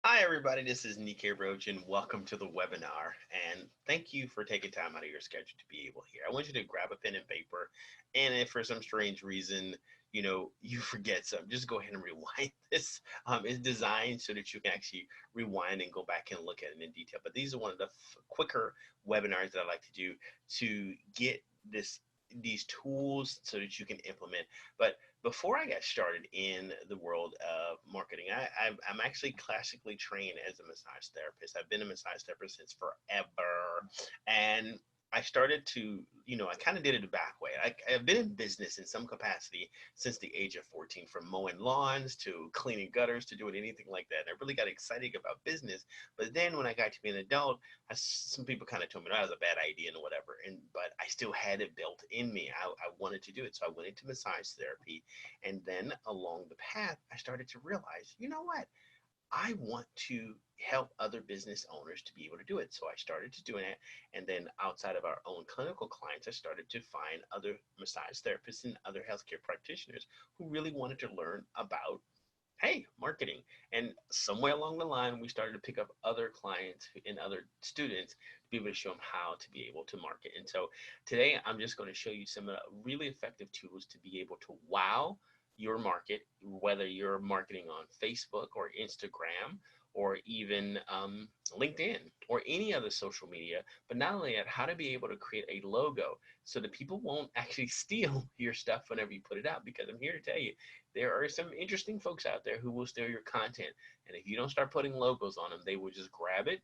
Hi, everybody. This is Nikkei Roach, and welcome to the webinar. And thank you for taking time out of your schedule to be able here. I want you to grab a pen and paper, and if for some strange reason, you forget something, just go ahead and rewind this. It's designed so that you can actually rewind and go back and look at it in detail. But these are one of the quicker webinars that I like to do to get these tools so that you can implement. But before I got started in the world of marketing, I'm actually classically trained as a massage therapist. I've been a massage therapist since forever. And I started to, I kind of did it the back way. I've been in business in some capacity since the age of 14, from mowing lawns to cleaning gutters to doing anything like that. And I really got excited about business. But then when I got to be an adult, some people kind of told me that was a bad idea and whatever. But I still had it built in me. I wanted to do it. So I went into massage therapy. And then along the path, I started to realize, you know what? I want to help other business owners to be able to do it. So I started to do it. And then outside of our own clinical clients, I started to find other massage therapists and other healthcare practitioners who really wanted to learn about, hey, marketing. And somewhere along the line, we started to pick up other clients and other students to be able to show them how to be able to market. And so today, I'm just going to show you some really effective tools to be able to wow your market, whether you're marketing on Facebook or Instagram or even LinkedIn or any other social media. But not only that, how to be able to create a logo so that people won't actually steal your stuff whenever you put it out. Because I'm here to tell you, there are some interesting folks out there who will steal your content. And if you don't start putting logos on them, they will just grab it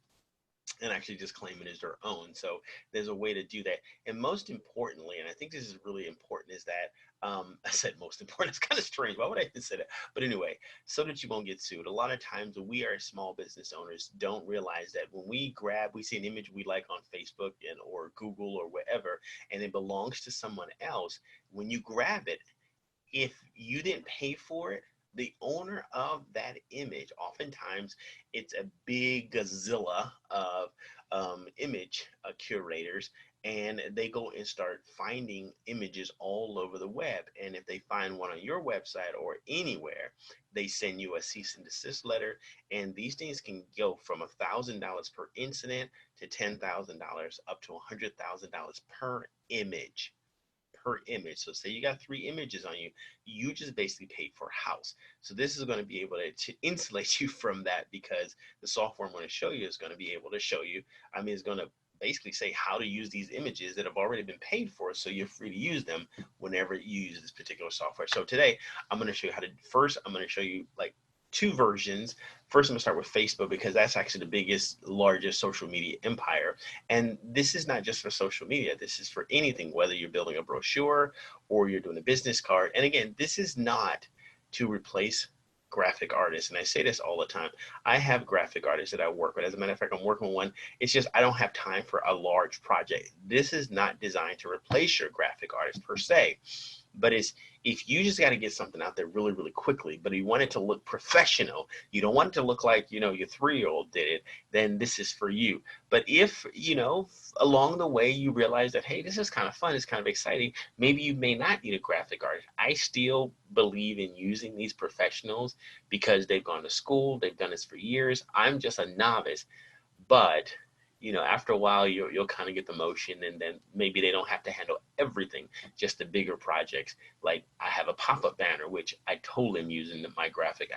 and actually just claim it as their own. So there's a way to do that. And most importantly, and I think this is really important, is that I said most important. It's kind of strange. Why would I even say that? But anyway, so that you won't get sued. A lot of times we are small business owners don't realize that when we see an image we like on Facebook and or Google or wherever, and it belongs to someone else, when you grab it, if you didn't pay for it, the owner of that image, oftentimes it's a big gazilla of image curators, and they go and start finding images all over the web. And if they find one on your website or anywhere, they send you a cease and desist letter. And these things can go from $1,000 per incident to $10,000 up to $100,000 per image. So say you got 3 images on you, you just basically paid for a house. So this is going to be able to insulate you from that, because the software I'm going to show you is going to be able to show you, it's going to basically say how to use these images that have already been paid for, so you're free to use them whenever you use this particular software. So today I'm going to show you how to, first I'm going to show you like 2 versions. First, I'm gonna start with Facebook, because that's actually the biggest, largest social media empire. And this is not just for social media. This is for anything, whether you're building a brochure or you're doing a business card. And again, this is not to replace graphic artists. And I say this all the time. I have graphic artists that I work with. As a matter of fact, I'm working with one. It's just I don't have time for a large project. This is not designed to replace your graphic artist per se, but it's, if you just got to get something out there really, really quickly, but you want it to look professional, you don't want it to look like, your 3-year-old did it, then this is for you. But if, along the way you realize that, hey, this is kind of fun, it's kind of exciting, maybe you may not need a graphic artist. I still believe in using these professionals because they've gone to school, they've done this for years. I'm just a novice, but after a while, you'll kind of get the motion, and then maybe they don't have to handle everything, just the bigger projects. Like I have a pop-up banner, which I totally am using my graphic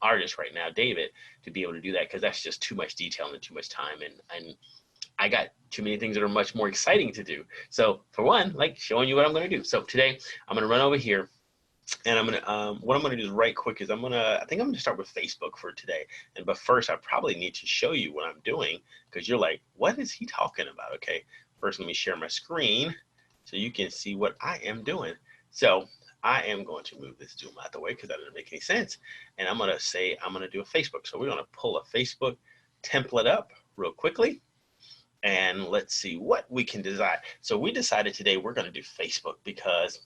artist right now, David, to be able to do that, because that's just too much detail and too much time, and I got too many things that are much more exciting to do. So for one, like showing you what I'm going to do. So today I'm going to run over here, and I'm gonna what I'm gonna do is right quick is I think I'm gonna start with Facebook for today. But first, I probably need to show you what I'm doing, because you're like, what is he talking about? Okay, first let me share my screen so you can see what I am doing. So I am going to move this Zoom out the way, because that doesn't make any sense. And I'm gonna say I'm gonna do a Facebook. So we're gonna pull a Facebook template up real quickly, and let's see what we can design. So we decided today we're gonna do Facebook because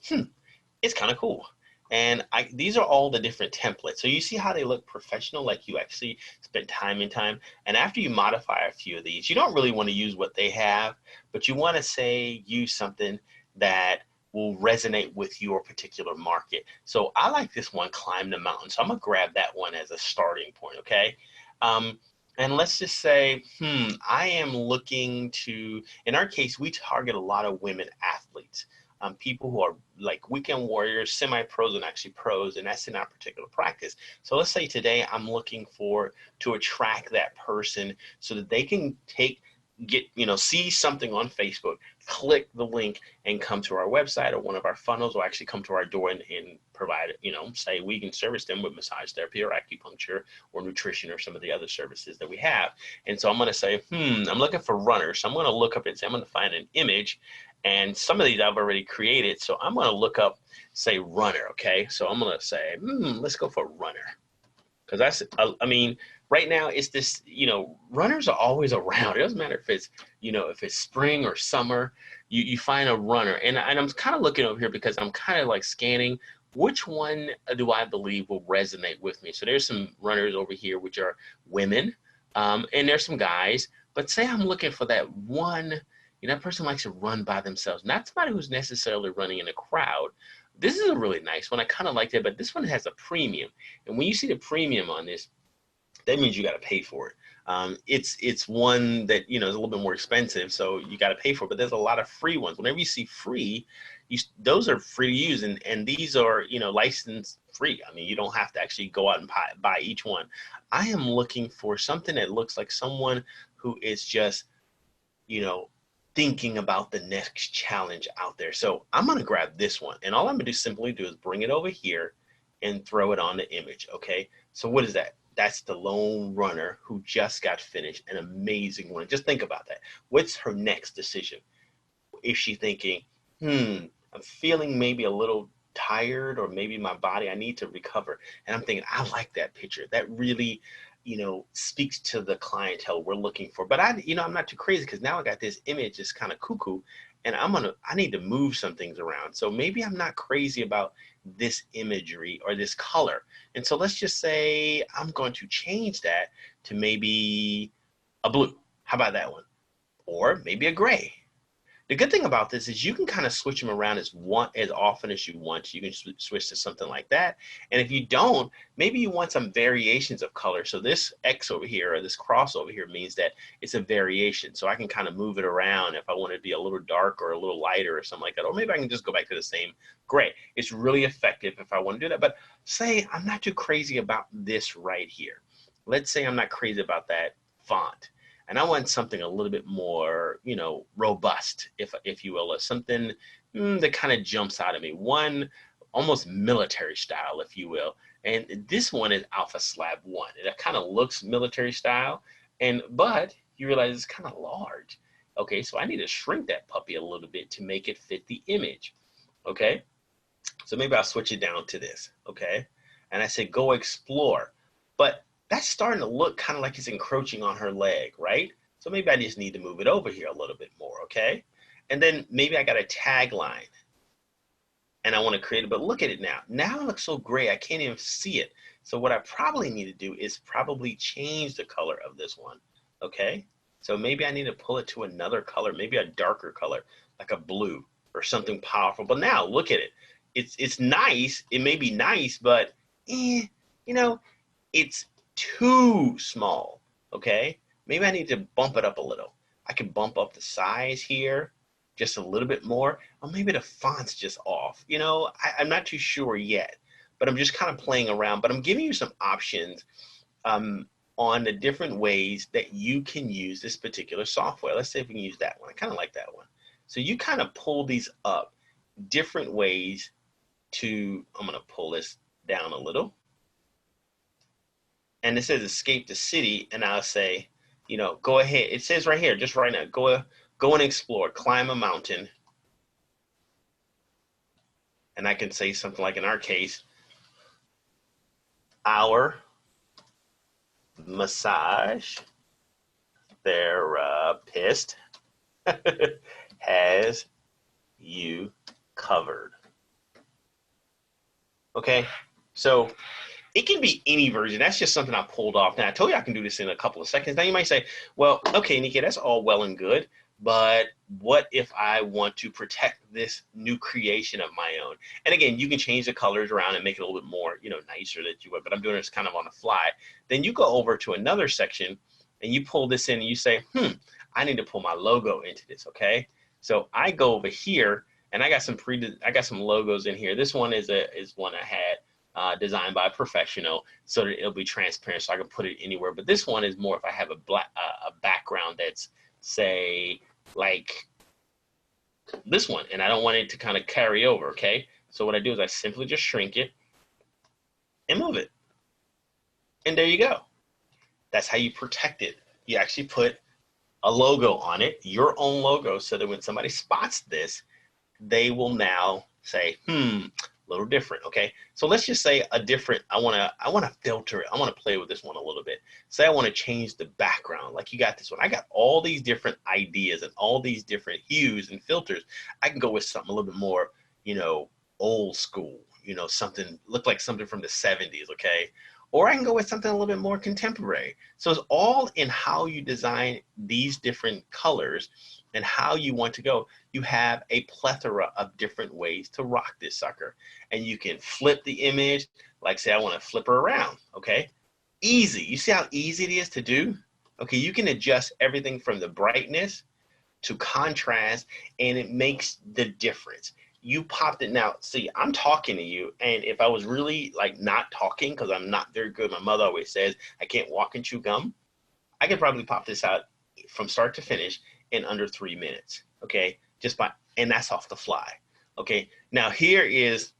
it's kind of cool. And these are all the different templates. So you see how they look professional, like you actually spent time and time. And after you modify a few of these, you don't really want to use what they have, but you want to say use something that will resonate with your particular market. So I like this one, Climb the Mountain. So I'm gonna grab that one as a starting point, okay? And let's just say, I am looking to, in our case, we target a lot of women athletes, people who are like weekend warriors, semi-pros and actually pros, and that's in our particular practice. So let's say today I'm looking to attract that person so that they can see something on Facebook, click the link and come to our website or one of our funnels, or actually come to our door and provide, say we can service them with massage therapy or acupuncture or nutrition or some of the other services that we have. And so I'm going to say, I'm looking for runners. So I'm going to look up and say, I'm going to find an image, and some of these I've already created. So I'm going to look up, say, runner. Okay. So I'm going to say, let's go for runner. Because that's, right now it's this, runners are always around. It doesn't matter if it's spring or summer, you find a runner. And I'm kind of looking over here because I'm kind of like scanning which one do I believe will resonate with me. So there's some runners over here, which are women, and there's some guys. But say I'm looking for that one, that person likes to run by themselves, not somebody who's necessarily running in a crowd. This is a really nice one. I kind of like that, but this one has a premium. And when you see the premium on this, that means you got to pay for it. It's one that, is a little bit more expensive, so you got to pay for it. But there's a lot of free ones. Whenever you see free, those are free to use, and these are, license free. I mean, you don't have to actually go out and buy each one. I am looking for something that looks like someone who is just, thinking about the next challenge out there. So I'm going to grab this one, and all I'm going to simply do is bring it over here and throw it on the image. Okay. So what is that? That's the lone runner who just got finished an amazing one. Just think about that. What's her next decision? Is she thinking, I'm feeling maybe a little tired, or maybe my body, I need to recover. And I'm thinking, I like that picture. That really, speaks to the clientele we're looking for. But I'm not too crazy, because now I got this image that's kind of cuckoo, and I need to move some things around. So maybe I'm not crazy about this imagery or this color. And so let's just say I'm going to change that to maybe a blue. How about that one? Or maybe a gray. The good thing about this is you can kind of switch them around as often as you want. You can switch to something like that. And if you don't, maybe you want some variations of color. So this X over here, or this cross over here, means that it's a variation. So I can kind of move it around if I want it to be a little dark or a little lighter or something like that. Or maybe I can just go back to the same gray. It's really effective if I want to do that. But say I'm not too crazy about this right here. Let's say I'm not crazy about that font, and I want something a little bit more, robust, if you will, or something that kind of jumps out at me. One almost military style, if you will. And this one is Alpha Slab 1. It kind of looks military style, but you realize it's kind of large. Okay, so I need to shrink that puppy a little bit to make it fit the image. Okay, so maybe I'll switch it down to this. Okay, and I say go explore, but that's starting to look kind of like it's encroaching on her leg, right? So maybe I just need to move it over here a little bit more, okay? And then maybe I got a tagline, and I want to create it, but look at it now. Now it looks so gray, I can't even see it. So what I probably need to do is probably change the color of this one, okay? So maybe I need to pull it to another color, maybe a darker color, like a blue or something powerful. But now look at it. It's nice. It may be nice, but it's too small. Okay, maybe I need to bump it up a little. I can bump up the size here just a little bit more, or maybe the font's just off. I'm not too sure yet, but I'm just kind of playing around. But I'm giving you some options on the different ways that you can use this particular software. Let's say if we can use that one. I kind of like that one. So you kind of pull these up different ways to, I'm going to pull this down a little. And it says escape the city, and I'll say, go ahead. It says right here, just right now, go and explore, climb a mountain. And I can say something like, in our case, our massage therapist has you covered. Okay, so it can be any version. That's just something I pulled off. Now, I told you I can do this in a couple of seconds. Now, you might say, well, okay, Nikki, that's all well and good, but what if I want to protect this new creation of my own? And again, you can change the colors around and make it a little bit more, nicer that you would, but I'm doing this kind of on the fly. Then you go over to another section and you pull this in and you say, I need to pull my logo into this, okay? So I go over here and I got some logos in here. This one is one I had designed by a professional so that it'll be transparent so I can put it anywhere. But this one is more if I have a background that's, say, like this one, and I don't want it to kind of carry over, okay? So what I do is I simply just shrink it and move it. And there you go. That's how you protect it. You actually put a logo on it, your own logo, so that when somebody spots this, they will now say, a little different, okay? So let's just say I want to filter it. I want to play with this one a little bit. Say I want to change the background. Like you got this one. I got all these different ideas and all these different hues and filters. I can go with something a little bit more, old school, something look like something from the 70s, okay? Or I can go with something a little bit more contemporary. So it's all in how you design these different colors and how you want to go. You have a plethora of different ways to rock this sucker. And you can flip the image, like say I want to flip her around, okay? Easy. You see how easy it is to do? Okay, you can adjust everything from the brightness to contrast, and it makes the difference. You popped it. Now, see, I'm talking to you, and if I was really like not talking, because I'm not very good, my mother always says I can't walk and chew gum, I could probably pop this out from start to finish in under 3 minutes, okay? And that's off the fly, okay? Now, here is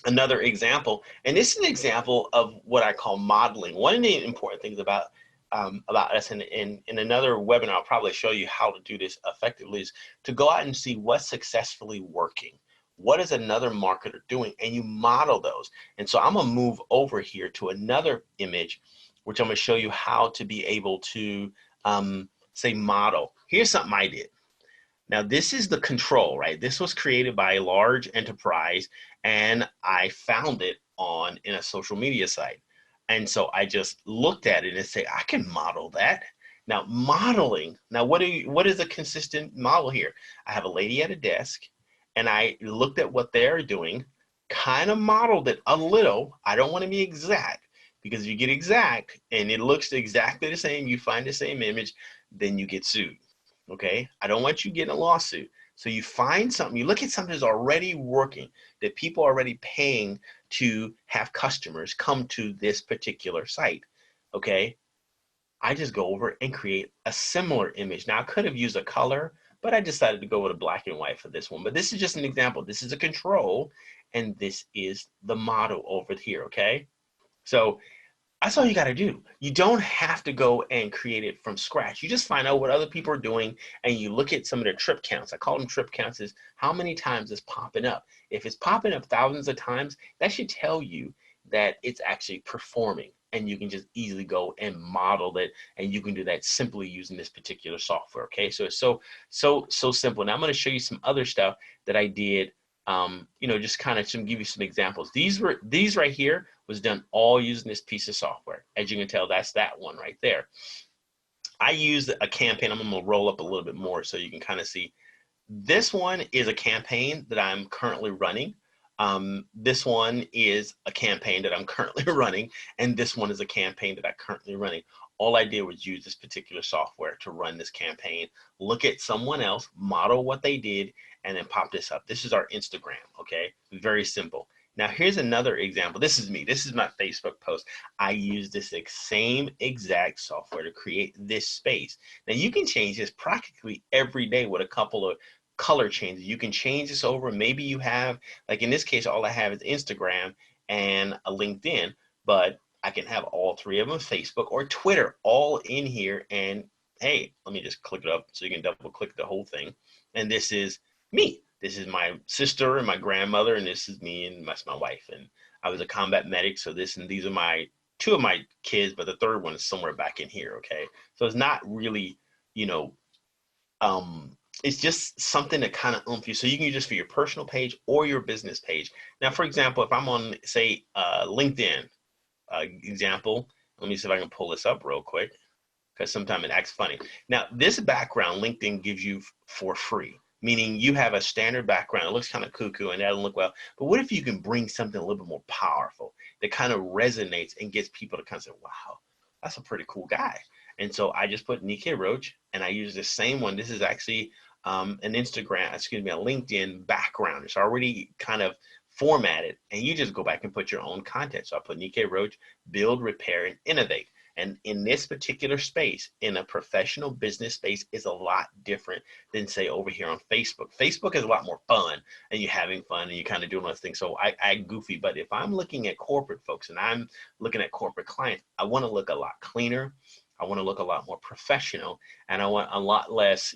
another example, and this is an example of what I call modeling. One of the important things about us in another webinar, I'll probably show you how to do this effectively, is to go out and see what's successfully working. What is another marketer doing? And you model those. And so I'm gonna move over here to another image, which I'm gonna show you how to be able to say model. Here's something I did. Now this is the control, right? This was created by a large enterprise and I found it in a social media site. And so I just looked at it and say, I can model that. Now modeling, what is a consistent model here? I have a lady at a desk and I looked at what they're doing, kind of modeled it a little. I don't want to be exact because if you get exact and it looks exactly the same, you find the same image, then you get sued. Okay, I don't want you getting a lawsuit. So you find something, you look at something that's already working, that people are already paying to have customers come to this particular site. Okay, I just go over and create a similar image. Now I could have used a color, but I decided to go with a black and white for this one. But this is just an example. This is a control, and this is the model over here. Okay, so that's all you got to do. You don't have to go and create it from scratch. You just find out what other people are doing and you look at some of their trip counts. I call them trip counts, is how many times it's popping up. If it's popping up thousands of times, that should tell you that it's actually performing, and you can just easily go and model it, and you can do that simply using this particular software. Okay, so it's so simple. Now I'm going to show you some other stuff that I did. Just kind of give you some examples. These right here was done all using this piece of software. As you can tell, that's that one right there. I used a campaign. I'm gonna roll up a little bit more so you can kind of see. This one is a campaign that I'm currently running. This one is a campaign that I'm currently running, and this one is a campaign that I'm currently running. All I did was use this particular software to run this campaign, look at someone else, model what they did, and then pop this up. This is our Instagram, okay? Very simple. Now here's another example. This is me. This is my Facebook post. I use this same exact software to create this space. Now you can change this practically every day with a couple of color changes. You can change this over. Maybe you have, like in this case, all I have is Instagram and a LinkedIn, but I can have all three of them, Facebook or Twitter, all in here. And hey, let me just click it up so you can double click the whole thing. And this is me. This is my sister and my grandmother, and this is me, and that's my wife. And I was a combat medic, so these are two of my kids, but the third one is somewhere back in here, okay? So it's not really, it's just something to kind of oomph you. So you can use this for your personal page or your business page. Now, for example, if I'm on, say, LinkedIn, example, let me see if I can pull this up real quick. because sometimes it acts funny. Now, this background LinkedIn gives you for free, meaning you have a standard background. It looks kind of cuckoo and that doesn't look well. But what if you can bring something a little bit more powerful that kind of resonates and gets people to kind of say, wow, that's a pretty cool guy. And so I just put Nikkei Roach and I use the same one. This is actually an Instagram, excuse me, a LinkedIn background. It's already kind of formatted and you just go back and put your own content. So I put Nikkei Roach, build, repair, and innovate. And in this particular space, in a professional business space, is a lot different than say over here on Facebook. Facebook is a lot more fun and you're having fun and you're kind of doing those things. So I goofy, but if I'm looking at corporate folks and I'm looking at corporate clients, I want to look a lot cleaner. I want to look a lot more professional and I want a lot less,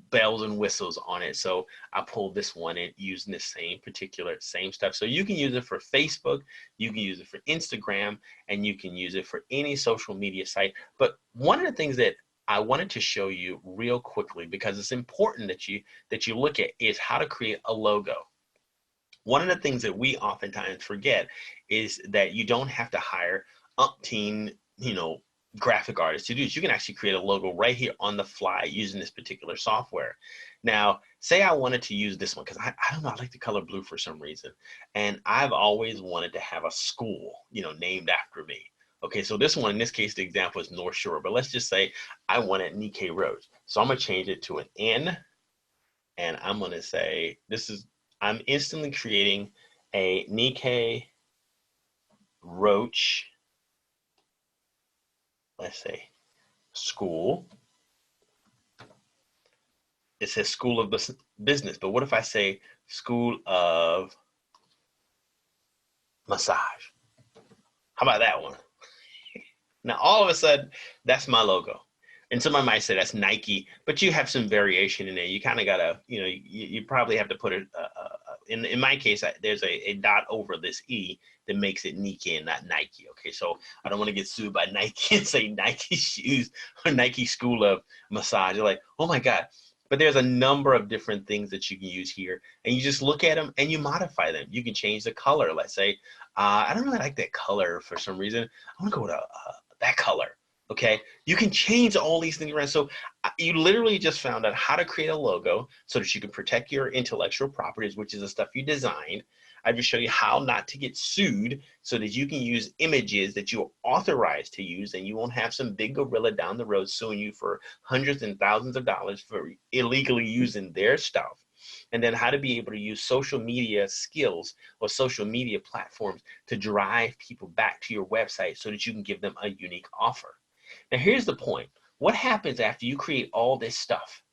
bells and whistles on it. So I pulled this one in using the same stuff. So you can use it for Facebook, you can use it for Instagram, and you can use it for any social media site. But one of the things that I wanted to show you real quickly, because it's important that you look at, is how to create a logo. One of the things that we oftentimes forget is that you don't have to hire umpteen, graphic artists to do this. You can actually create a logo right here on the fly using this particular software. Now, say I wanted to use this one because I don't know, I like the color blue for some reason. And I've always wanted to have a school, named after me. Okay, so this one, in this case, the example is North Shore, but let's just say I wanted Nikkei Roach. So I'm gonna change it to an N and I'm gonna say, I'm instantly creating a Nikkei Roach, let's say, school. It says School of Business, but what if I say School of Massage? How about that one? Now, all of a sudden, that's my logo. And somebody might say that's Nike, but you have some variation in there. You kind of got to, you probably have to put it, in my case, there's a dot over this E that makes it Nikkei and not Nike. Okay, so I don't want to get sued by Nike and say Nike shoes or Nike School of Massage. You're like, oh my God. But there's a number of different things that you can use here, and you just look at them and you modify them. You can change the color. Let's say, I don't really like that color for some reason. I want to go to that color. Okay, you can change all these things around. So you literally just found out how to create a logo so that you can protect your intellectual properties, which is the stuff you designed. I just show you how not to get sued so that you can use images that you're authorized to use and you won't have some big gorilla down the road suing you for hundreds and thousands of dollars for illegally using their stuff. And then how to be able to use social media skills or social media platforms to drive people back to your website so that you can give them a unique offer. Now, here's the point. What happens after you create all this stuff?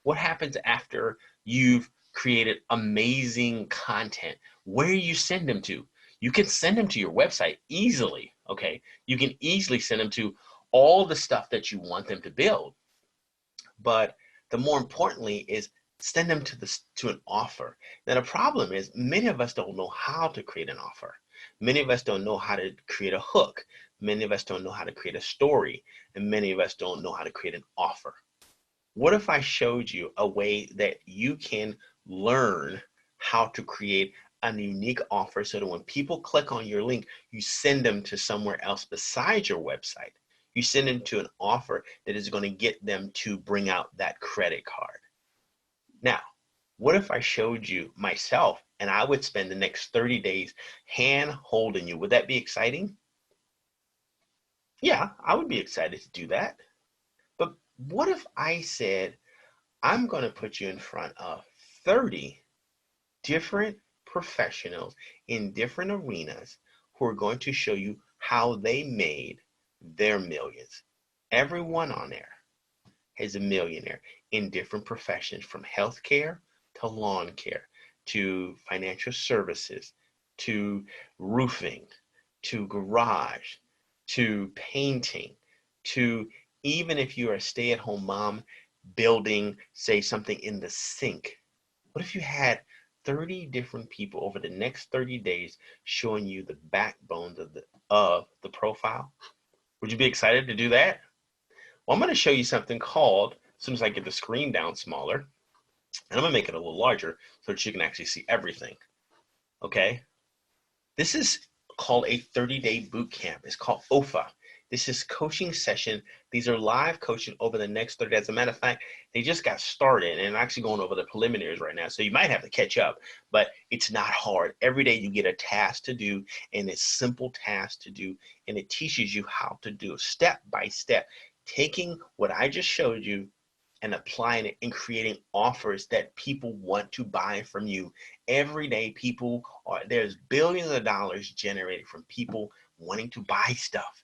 What happens after you've created amazing content? Where do you send them to? You can send them to your website easily, okay? You can easily send them to all the stuff that you want them to build. But the more importantly is send them to an offer. Now, the problem is many of us don't know how to create an offer. Many of us don't know how to create a hook. Many of us don't know how to create a story. And many of us don't know how to create an offer. What if I showed you a way that you can learn how to create a unique offer so that when people click on your link, you send them to somewhere else besides your website? You send them to an offer that is going to get them to bring out that credit card. Now, what if I showed you myself and I would spend the next 30 days hand holding you? Would that be exciting? Yeah, I would be excited to do that. But what if I said, I'm going to put you in front of 30 different professionals in different arenas who are going to show you how they made their millions. Everyone on there is a millionaire in different professions, from healthcare to lawn care, to financial services, to roofing, to garage, to painting, to even if you're a stay-at-home mom building, say, something in the sink. What if you had 30 different people over the next 30 days showing you the backbones of the profile? Would you be excited to do that? Well, I'm going to show you something called, as soon as I get the screen down smaller, and I'm going to make it a little larger so that you can actually see everything. Okay? This is called a 30-day boot camp. It's called OFA. This is coaching session. These are live coaching over the next 30 days. As a matter of fact, they just got started and actually going over the preliminaries right now. So you might have to catch up, but it's not hard. Every day you get a task to do, and it's simple tasks to do, and it teaches you how to do step by step, taking what I just showed you and applying it and creating offers that people want to buy from you. Every day there's billions of dollars generated from people wanting to buy stuff.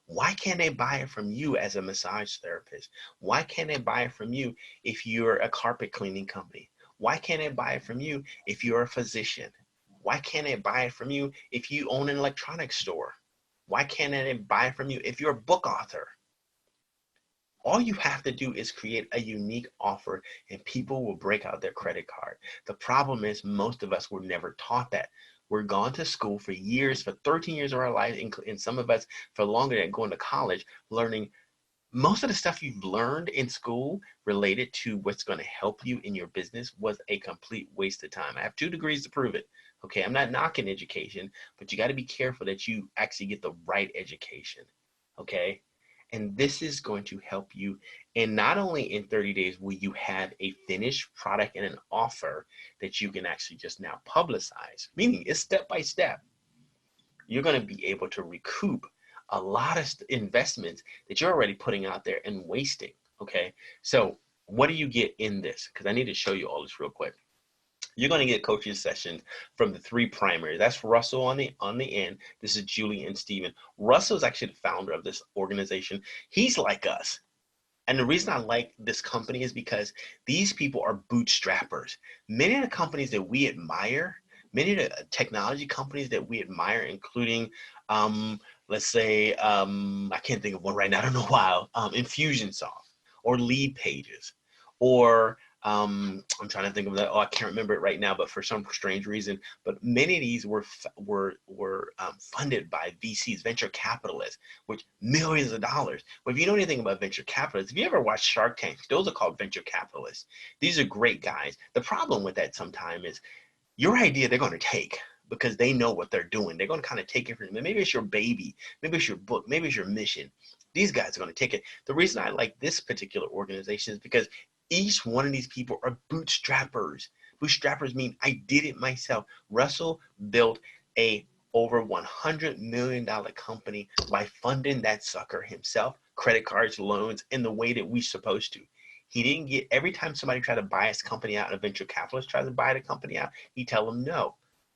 Why can't they buy it from you as a massage therapist? Why can't they buy it from you if you're a carpet cleaning company? Why can't they buy it from you if you're a physician? Why can't they buy it from you if you own an electronics store? Why can't they buy it from you if you're a book author? All you have to do is create a unique offer and people will break out their credit card. The problem is most of us were never taught that. We're gone to school for years, for 13 years of our life, and some of us for longer than going to college, learning most of the stuff you've learned in school related to what's going to help you in your business was a complete waste of time. I have 2 degrees to prove it. Okay, I'm not knocking education, but you got to be careful that you actually get the right education. Okay, and this is going to help you. And not only in 30 days will you have a finished product and an offer that you can actually just now publicize, meaning it's step by step. You're going to be able to recoup a lot of investments that you're already putting out there and wasting. Okay, so what do you get in this? Because I need to show you all this real quick. You're going to get coaching sessions from the 3 primaries. That's Russell on the end. This is Julie and Steven. Russell is actually the founder of this organization. He's like us. And the reason I like this company is because these people are bootstrappers. Many of the companies that we admire, many of the technology companies that we admire, including, let's say, I can't think of one right now, I don't know why, Infusionsoft or Lead Pages or I'm trying to think of that. Oh, I can't remember it right now, but for some strange reason, but many of these were funded by VCs, venture capitalists, which millions of dollars. Well, if you know anything about venture capitalists, if you ever watch Shark Tank, those are called venture capitalists. These are great guys. The problem with that sometimes is your idea they're going to take because they know what they're doing. They're going to kind of take it from you. Maybe it's your baby, maybe it's your book, maybe it's your mission. These guys are going to take it. The reason I like this particular organization is because each one of these people are bootstrappers. Bootstrappers mean I did it myself. Russell built a over $100 million company by funding that sucker himself, credit cards, loans, in the way that we're supposed to. He didn't get, every time somebody tried to buy his company out, a venture capitalist tries to buy the company out, he tell them no,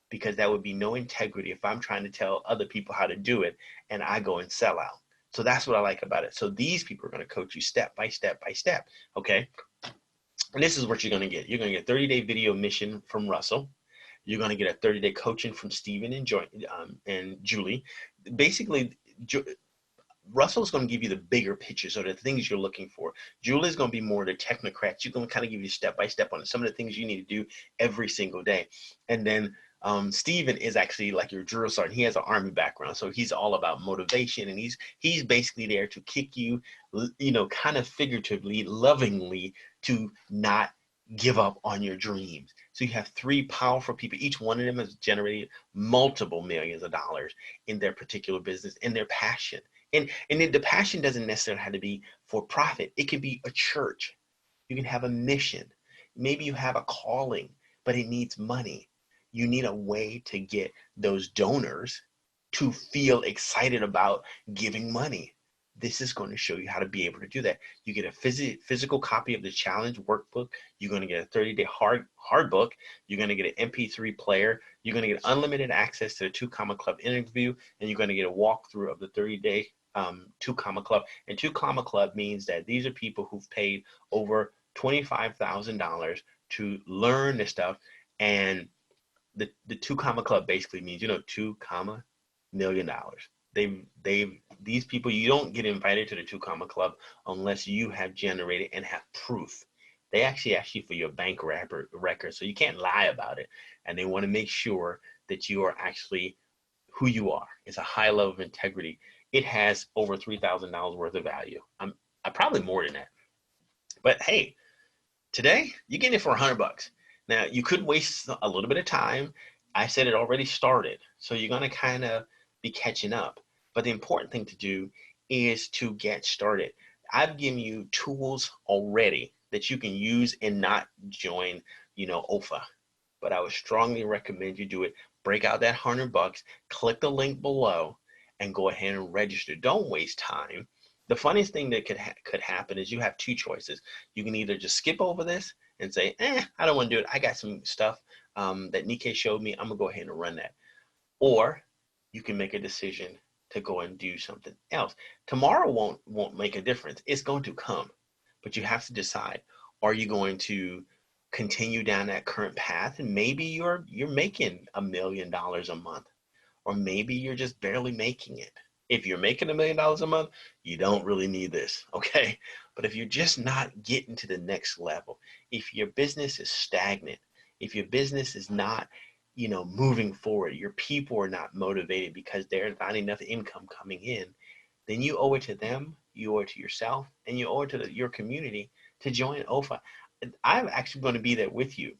because that would be no integrity if I'm trying to tell other people how to do it and I go and sell out. So that's what I like about it. So these people are going to coach you step by step by step. Okay. And this is what you're going to get. You're going to get a 30-day video mission from Russell. You're going to get a 30-day coaching from Steven and Julie. Basically, Russell's going to give you the bigger picture, so the things you're looking for. Julie's going to be more the technocrat. She's going to kind of give you step by step on some of the things you need to do every single day. And then Steven is actually like your drill sergeant. He has an army background, so he's all about motivation, and he's basically there to kick you, kind of figuratively, lovingly, to not give up on your dreams. So you have 3 powerful people. Each one of them has generated multiple millions of dollars in their particular business, in their passion. And the passion doesn't necessarily have to be for profit. It could be a church. You can have a mission. Maybe you have a calling, but it needs money. You need a way to get those donors to feel excited about giving money. This is going to show you how to be able to do that. You get a physical copy of the challenge workbook. You're going to get a 30-day hard book. You're going to get an MP3 player. You're going to get unlimited access to the 2 Comma Club interview, and you're going to get a walkthrough of the 30-day 2 Comma Club. And 2 Comma Club means that these are people who've paid over $25,000 to learn this stuff. And the 2 Comma Club basically means, $2 million. These people, you don't get invited to the 2 Comma Club unless you have generated and have proof. They actually ask you for your bank record, so you can't lie about it. And they want to make sure that you are actually who you are. It's a high level of integrity. It has over $3,000 worth of value. I probably more than that. But hey, today you're getting it for $100. Now you could waste a little bit of time. I said it already started, so you're gonna kind of be catching up. But the important thing to do is to get started. I've given you tools already that you can use and not join, OFA. But I would strongly recommend you do it. Break out that $100, click the link below, and go ahead and register. Don't waste time. The funniest thing that could happen is you have two choices. You can either just skip over this and say, I don't want to do it. I got some stuff that Nikkei showed me. I'm gonna go ahead and run that. Or you can make a decision to go and do something else. Tomorrow won't make a difference. It's going to come, but you have to decide: are you going to continue down that current path, and maybe you're making $1 million a month, or maybe you're just barely making it. If you're making $1 million a month, you don't really need this, okay? But if you're just not getting to the next level, if your business is stagnant, if your business is not, moving forward, your people are not motivated because there's not enough income coming in, then you owe it to them, you owe it to yourself, and you owe it to your community to join OFA. I'm actually going to be there with you.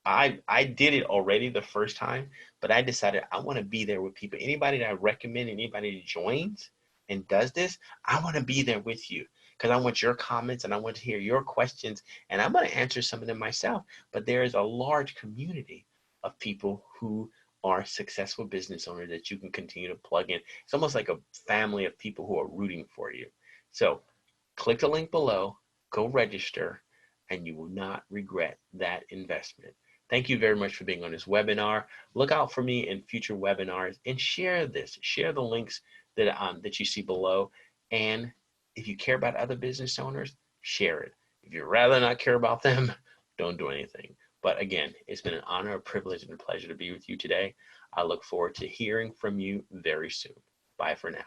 I did it already the first time, but I decided I want to be there with people. Anybody that I recommend, anybody that joins and does this, I want to be there with you because I want your comments and I want to hear your questions, and I'm going to answer some of them myself. But there is a large community of people who are successful business owners that you can continue to plug in. It's almost like a family of people who are rooting for you. So click the link below, go register, and you will not regret that investment. Thank you very much for being on this webinar. Look out for me in future webinars and share this. Share the links that you see below. And if you care about other business owners, share it. If you'd rather not care about them, don't do anything. But again, it's been an honor, a privilege, and a pleasure to be with you today. I look forward to hearing from you very soon. Bye for now.